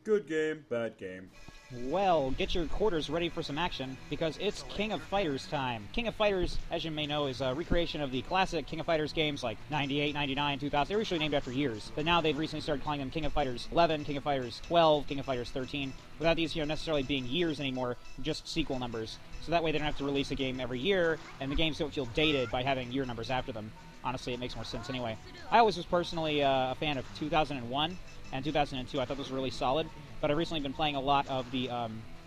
Good game, bad game. Well, get your quarters ready for some action, because it's King of Fighters time. King of Fighters, as you may know, is a recreation of the classic King of Fighters games like 98, 99, 2000. They were usually named after years, but now they've recently started calling them King of Fighters 11, King of Fighters 12, King of Fighters 13, without these necessarily being years anymore, just sequel numbers. So that way they don't have to release a game every year, and the games don't feel dated by having year numbers after them. Honestly, it makes more sense anyway. I always was personally a fan of 2001 and 2002. I thought those were really solid, but I've recently been playing a lot of the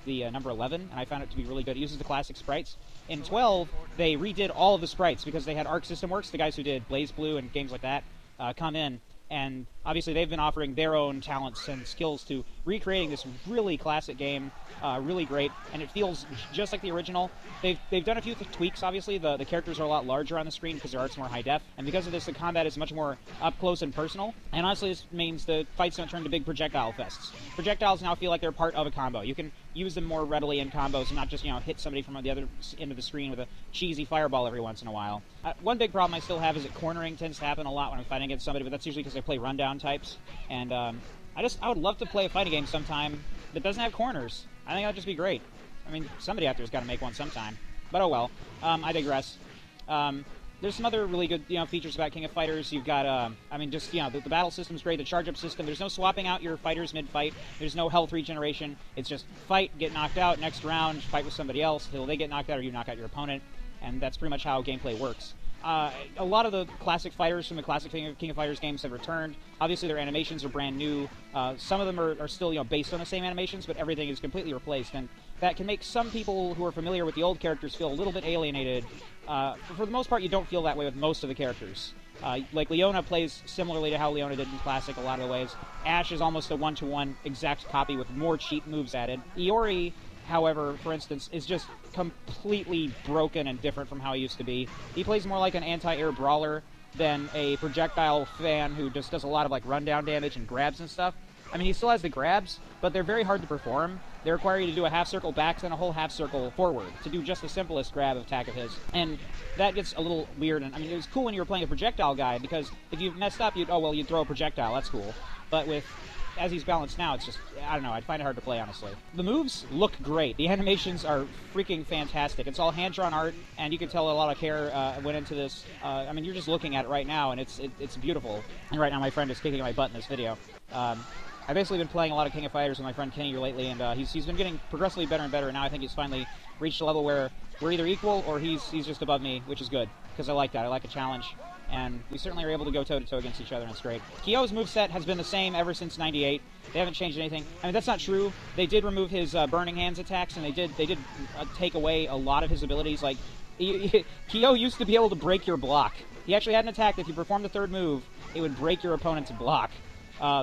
number 11, and I found it to be really good. It uses the classic sprites. In 12, they redid all of the sprites because they had Arc System Works, the guys who did Blaze Blue and games like that, come in. And obviously they've been offering their own talents and skills to recreating this really classic game, really great, and it feels just like the original. They've done a few tweaks, obviously. The characters are a lot larger on the screen because their art's more high def, and because of this, the combat is much more up close and personal. And honestly, this means the fights don't turn to big projectile fests. Projectiles now feel like they're part of a combo. You can use them more readily in combos and not just, hit somebody from the other end of the screen with a cheesy fireball every once in a while. One big problem I still have is that cornering tends to happen a lot when I'm fighting against somebody, but that's usually because I play rundown types. And I would love to play a fighting game sometime that doesn't have corners. I think that'd just be great. I mean, somebody out there's got to make one sometime. But oh well. I digress. There's some other really good, features about King of Fighters. You've got, the battle system's great, the charge-up system. There's no swapping out your fighters mid-fight. There's no health regeneration. It's just fight, get knocked out, next round, fight with somebody else till they get knocked out or you knock out your opponent. And that's pretty much how gameplay works. A lot of the classic fighters from the classic King of Fighters games have returned. Obviously, their animations are brand new. Some of them are still, based on the same animations, but everything is completely replaced. And that can make some people who are familiar with the old characters feel a little bit alienated. For the most part, you don't feel that way with most of the characters. Like Leona plays similarly to how Leona did in Classic a lot of the ways. Ash is almost a one-to-one exact copy with more cheat moves added. Iori, however, for instance, is just completely broken and different from how he used to be. He plays more like an anti-air brawler than a projectile fan who just does a lot of rundown damage and grabs and stuff. I mean, he still has the grabs, but they're very hard to perform. They require you to do a half circle back, then a whole half circle forward to do just the simplest grab attack of his. And that gets a little weird. And I mean, it was cool when you were playing a projectile guy, because if you messed up, you'd throw a projectile. That's cool. But as he's balanced now, it's just, I don't know, I'd find it hard to play, honestly. The moves look great. The animations are freaking fantastic. It's all hand-drawn art, and you can tell a lot of care went into this. I mean, you're just looking at it right now, and it's beautiful. And right now, my friend is kicking my butt in this video. I've basically been playing a lot of King of Fighters with my friend Kenny here lately, and he's been getting progressively better and better, and now I think he's finally reached a level where we're either equal or he's just above me, which is good, because I like that. I like a challenge. And we certainly are able to go toe-to-toe against each other, and it's great. Kyo's moveset has been the same ever since 98. They haven't changed anything. I mean, that's not true. They did remove his Burning Hands attacks, and they did take away a lot of his abilities. Like, Kyo used to be able to break your block. He actually had an attack that if you performed the third move, it would break your opponent's block.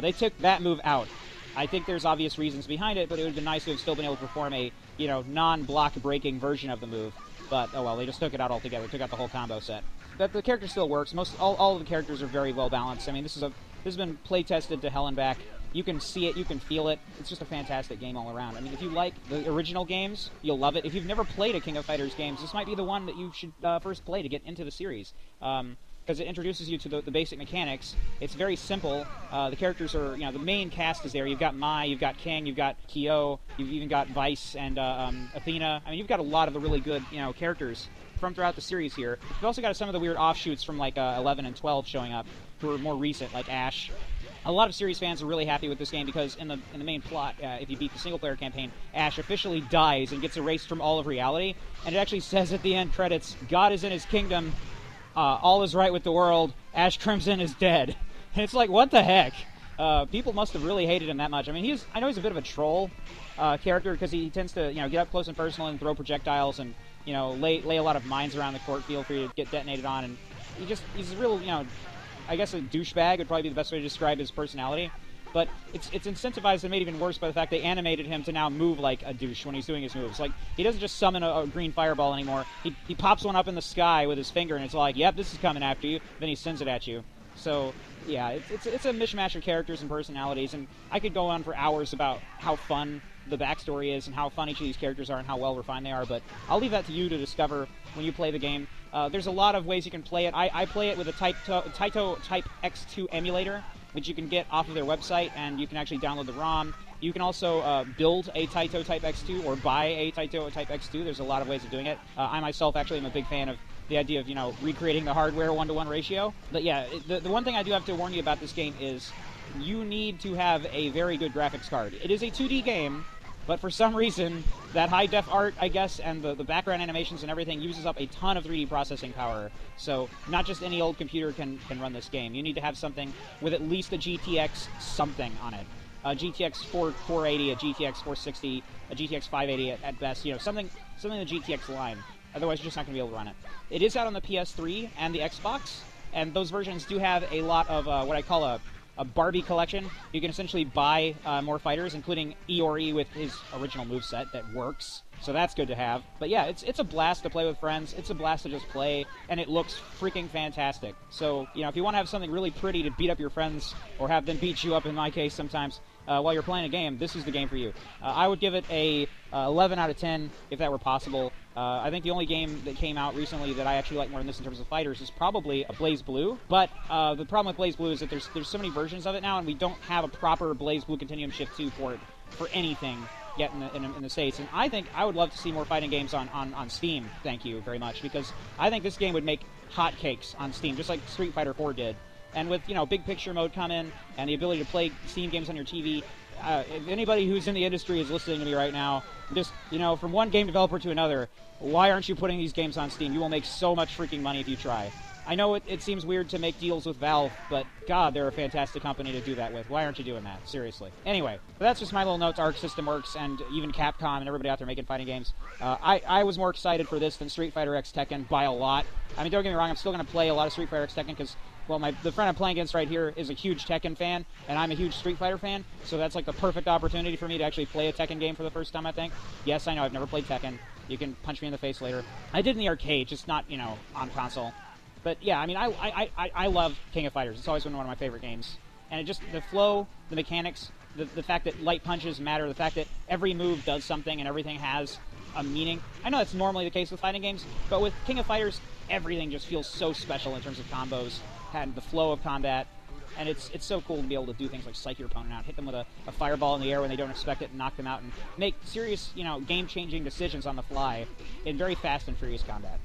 They took that move out. I think there's obvious reasons behind it, but it would have been nice to have still been able to perform a, non-block breaking version of the move. But, oh well, they just took it out altogether. Took out the whole combo set. But the character still works. All of the characters are very well balanced. I mean, this has been play tested to hell and back. You can see it, you can feel it. It's just a fantastic game all around. I mean, if you like the original games, you'll love it. If you've never played a King of Fighters games, this might be the one that you should first play to get into the series. Because it introduces you to the basic mechanics. It's very simple. The characters are, the main cast is there. You've got Mai, you've got King, you've got Kyo, you've even got Vice and Athena. I mean, you've got a lot of the really good, characters from throughout the series here. You've also got some of the weird offshoots from 11 and 12 showing up, who are more recent, like Ash. A lot of series fans are really happy with this game because in the main plot, if you beat the single-player campaign, Ash officially dies and gets erased from all of reality. And it actually says at the end credits, God is in his kingdom. All is right with the world. Ash Crimson is dead. And it's like, what the heck? People must have really hated him that much. I mean, I know he's a bit of a troll character because he tends to, get up close and personal and throw projectiles and, lay a lot of mines around the court field for you to get detonated on. And he's a real, I guess a douchebag would probably be the best way to describe his personality. But it's incentivized and made even worse by the fact they animated him to now move like a douche when he's doing his moves. Like, he doesn't just summon a green fireball anymore. He pops one up in the sky with his finger, and it's like, yep, this is coming after you. Then he sends it at you. So, yeah, it's a mishmash of characters and personalities, and I could go on for hours about how fun the backstory is and how fun each of these characters are and how well refined they are, but I'll leave that to you to discover when you play the game. There's a lot of ways you can play it. I play it with a Taito Type X2 emulator, which you can get off of their website, and you can actually download the ROM. You can also build a Taito Type X2 or buy a Taito Type X2. There's a lot of ways of doing it. I myself actually am a big fan of the idea of, recreating the hardware one-to-one ratio. But yeah, the one thing I do have to warn you about this game is you need to have a very good graphics card. It is a 2D game, but for some reason, that high-def art, I guess, and the background animations and everything uses up a ton of 3D processing power. So not just any old computer can run this game. You need to have something with at least a GTX something on it. A GTX 480, a GTX 460, a GTX 580 at best. Something in the GTX line. Otherwise, you're just not going to be able to run it. It is out on the PS3 and the Xbox, and those versions do have a lot of what I call a Barbie collection. You can essentially buy more fighters, including Iori with his original moveset that works. So that's good to have. But yeah, it's a blast to play with friends. It's a blast to just play, and it looks freaking fantastic. So, if you want to have something really pretty to beat up your friends, or have them beat you up in my case sometimes, while you're playing a game, this is the game for you. I would give it a 11 out of 10 if that were possible. I think the only game that came out recently that I actually like more than this in terms of fighters is probably Blaze Blue. But the problem with Blaze Blue is that there's so many versions of it now, and we don't have a proper Blaze Blue Continuum Shift 2 port for anything yet in the States. And I think I would love to see more fighting games on Steam, thank you very much, because I think this game would make hotcakes on Steam, just like Street Fighter 4 did. And with, big picture mode come in, and the ability to play Steam games on your TV, if anybody who's in the industry is listening to me right now, just, from one game developer to another, why aren't you putting these games on Steam? You will make so much freaking money if you try. I know it seems weird to make deals with Valve, but God, they're a fantastic company to do that with. Why aren't you doing that? Seriously. Anyway, that's just my little notes. Arc System Works and even Capcom and everybody out there making fighting games. I was more excited for this than Street Fighter X Tekken by a lot. I mean, don't get me wrong, I'm still going to play a lot of Street Fighter X Tekken because, well, the friend I'm playing against right here is a huge Tekken fan, and I'm a huge Street Fighter fan, so that's like the perfect opportunity for me to actually play a Tekken game for the first time, I think. Yes, I know, I've never played Tekken. You can punch me in the face later. I did in the arcade, just not, on console. But yeah, I mean, I love King of Fighters. It's always been one of my favorite games. And it just, the flow, the mechanics, the fact that light punches matter, the fact that every move does something and everything has a meaning. I know that's normally the case with fighting games, but with King of Fighters, everything just feels so special in terms of combos and the flow of combat. And it's so cool to be able to do things like psych your opponent out, hit them with a fireball in the air when they don't expect it, and knock them out, and make serious, game-changing decisions on the fly in very fast and furious combat.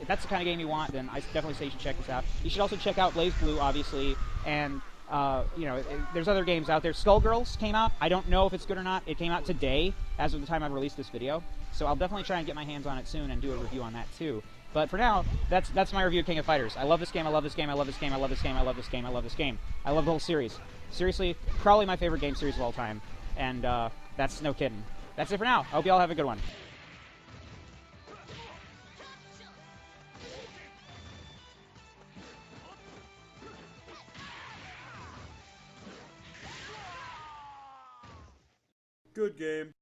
If that's the kind of game you want, then I definitely say you should check this out. You should also check out Blaze Blue, obviously, and, there's other games out there. Skullgirls came out. I don't know if it's good or not. It came out today, as of the time I've released this video, so I'll definitely try and get my hands on it soon and do a review on that, too. But for now, that's my review of King of Fighters. I love this game, I love this game, I love this game, I love this game, I love this game, I love this game. I love the whole series. Seriously, probably my favorite game series of all time, and, that's no kidding. That's it for now. I hope you all have a good one. Good game.